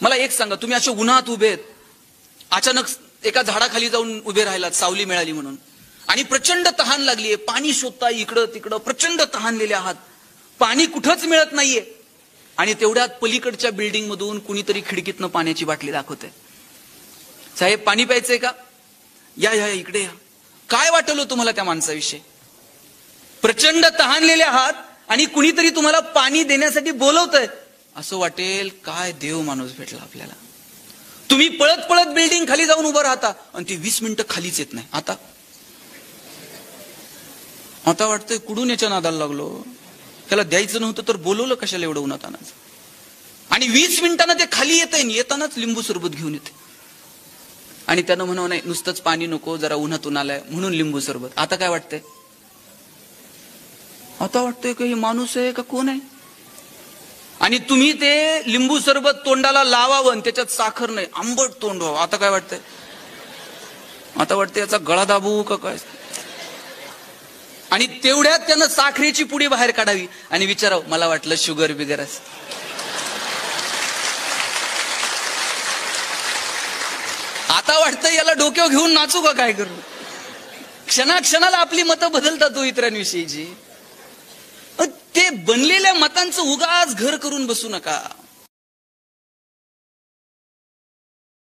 मला एक सांगा, तुम्ही असे उन्हात उभे आहेत, अचानक एका झाडाखाली जाऊन उभे राहिलात, सावली मिळाली म्हणून, आणि प्रचंड तहान लागलीये, पाणी शोधता इकडं तिकडं, प्रचंड तहानलेले आहात, पाणी कुठंच मिळत नाहीये, आणि तेवढ्यात पलीकडच्या बिल्डिंग मधून कुणीतरी खिडकीतनं पाण्याची बाटली दाखवते. साहेब पाणी प्यायचंय का? या या इकडे या. काय वाटलं तुम्हाला त्या माणसाविषयी? प्रचंड तहानलेले आहात आणि कुणीतरी तुम्हाला पाणी देण्यासाठी बोलवतंय, असं वाटेल काय देव माणूस भेटला आपल्याला. तुम्ही पळत पळत बिल्डिंग खाली जाऊन उभं राहता आणि ती 20 मिनिटं खालीच येत नाही. आता वाटतंय कुठून याच्या नादाला लागलो, त्याला द्यायचं नव्हतं तर बोलवलं कशाला एवढं उन्हातानाच. आणि 20 मिनिटांना ते खाली येतंय, येतानाच लिंबू सरबत घेऊन येते, आणि त्यानं म्हणावं नाही नुसतंच पाणी नको, जरा उन्हातून आलाय म्हणून लिंबू सरबत. आता काय वाटतंय? आता वाटतंय का हे माणूस आहे का कोण आहे? आणि तुम्ही ते लिंबू सरबत तोंडाला लावावं आणि त्याच्यात साखर नाही, आंबट तोंड व्हावं. आता काय वाटतंय? आता वाटतंय याचा गळा दाबू का काय. आणि तेवढ्यात त्यानं साखरेची पुडी बाहेर काढावी आणि विचारावं, मला वाटलं शुगर बिगर असं. आता वाटतं याला डोक्यावर घेऊन नाचू का काय करू. क्षणाक्षणाला आपली मतं बदलतात तो इतरांविषयीची. ते बनलेल्या मतांचं उगाच घर करून बसू नका.